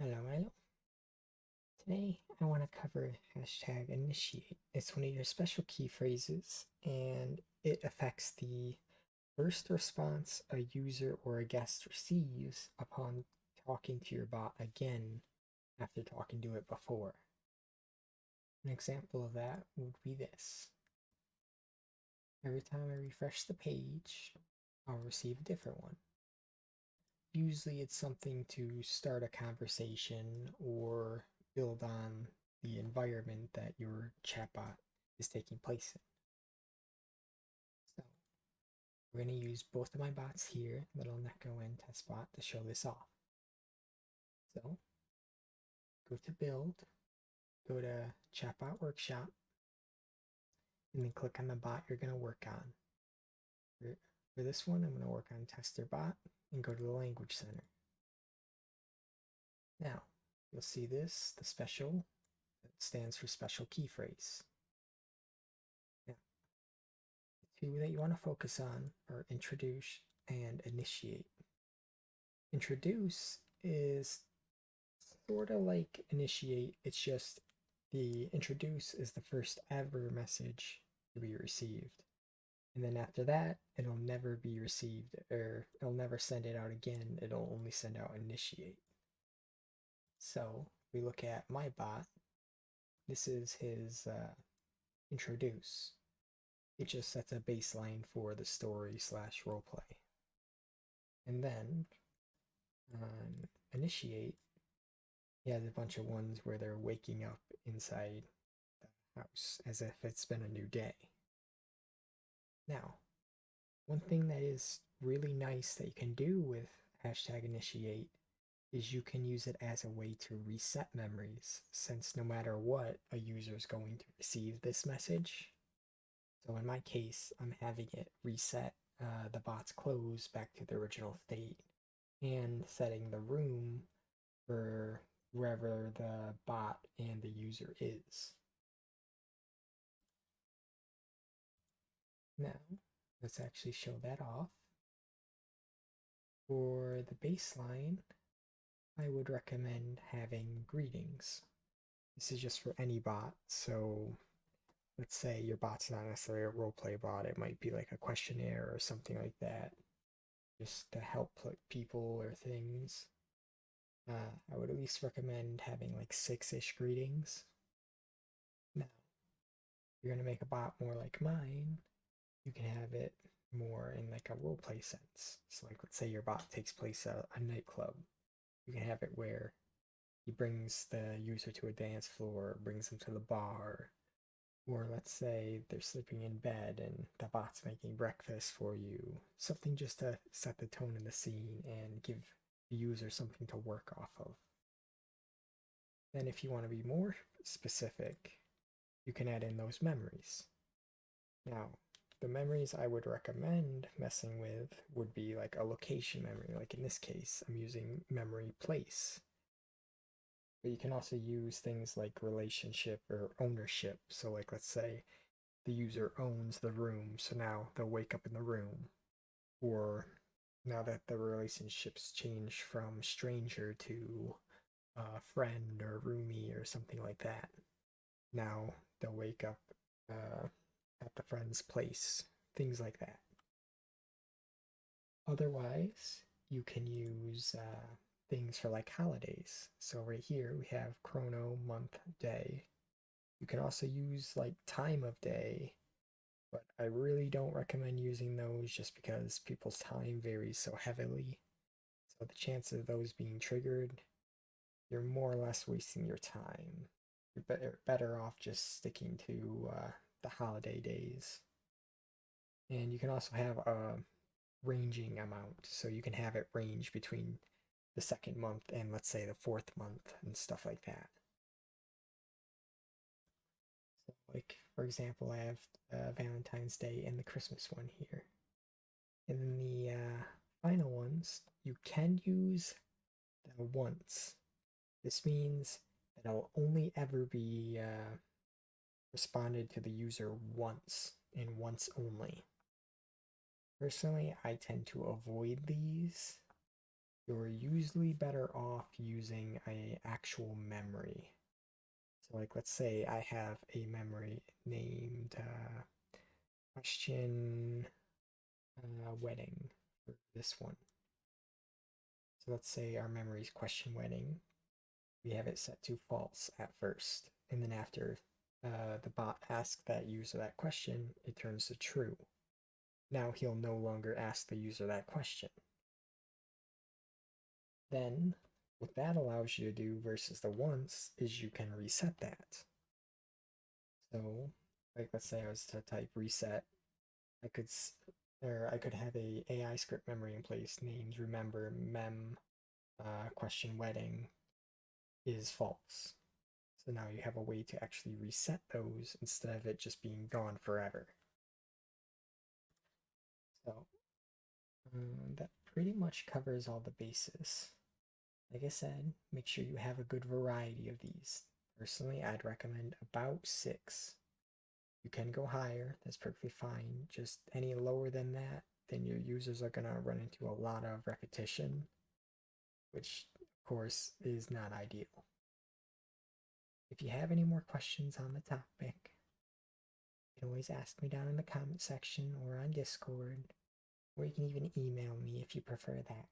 Hello. Today I want to cover hashtag initiate. It's one of your special key phrases and it affects the first response a user or a guest receives upon talking to your bot again after talking to it before. An example of that would be this. Every time I refresh the page, I'll receive a different one. Usually it's something to start a conversation or build on the environment that your chatbot is taking place in. So we're going to use both of my bots here, little Neko and testbot, to show this off. So go to build, go to chatbot workshop, and then click on the bot you're going to work on. For this one, I'm going to work on tester bot and go to the language center. Now, you'll see this, the special, that stands for special key phrase. Now, the two that you want to focus on are introduce and initiate. Introduce is sort of like initiate, it's just the introduce is the first ever message to be received. And then after that, it'll never be received, or it'll never send it out again. It'll only send out initiate. So we look at my bot. This is his introduce. It just sets a baseline for the story slash roleplay. And then on initiate, he has a bunch of ones where they're waking up inside the house as if it's been a new day. Now, one thing that is really nice that you can do with hashtag initiate is you can use it as a way to reset memories, since no matter what, a user is going to receive this message. So in my case, I'm having it reset the bot's clothes back to the original state and setting the room for wherever the bot and the user is. Now, let's actually show that off. For the baseline, I would recommend having greetings. This is just for any bot, so let's say your bot's not necessarily a roleplay bot, it might be like a questionnaire or something like that, just to help people or things. I would at least recommend having like 6-ish greetings. Now, if you're going to make a bot more like mine, you can have it more in like a roleplay sense. So like let's say your bot takes place at a nightclub. You can have it where he brings the user to a dance floor, brings them to the bar, or let's say they're sleeping in bed and the bot's making breakfast for you. Something just to set the tone in the scene and give the user something to work off of. Then if you want to be more specific, you can add in those memories. Now, the memories I would recommend messing with would be like a location memory. Like in this case, I'm using mem-place. But you can also use things like relationship or ownership. So like let's say the user owns the room, so now they'll wake up in the room. Or now that the relationship's changed from stranger to friend or roomie or something like that, now they'll wake up at the friend's place, things like that. Otherwise, you can use things for like holidays. So right here we have chrono, month, day. You can also use like time of day, but I really don't recommend using those just because people's time varies so heavily. So the chance of those being triggered, you're more or less wasting your time. You're better off just sticking to the holiday days. And you can also have a ranging amount, so you can have it range between the second month and let's say the fourth month and stuff like that. So like for example, I have Valentine's Day and the Christmas one here. And then the final ones, you can use the once. This means that it'll only ever be responded to the user once and once only. Personally, I tend to avoid these you're usually better off using a actual memory. So like let's say I have a memory named question wedding for this one. So let's say our memory is question wedding. We have it set to false at first, and then after the bot asks that user that question, it turns to true. Now he'll no longer ask the user that question. Then, what that allows you to do versus the once is you can reset that. So, like let's say I was to type reset, I could I could have a AI script memory in place named remember mem question wedding is false. So now you have a way to actually reset those instead of it just being gone forever. So that pretty much covers all the bases. Like I said, make sure you have a good variety of these. Personally, I'd recommend about 6. You can go higher, that's perfectly fine. Just any lower than that, then your users are going to run into a lot of repetition, which of course is not ideal. If you have any more questions on the topic, you can always ask me down in the comment section or on Discord, or you can even email me if you prefer that.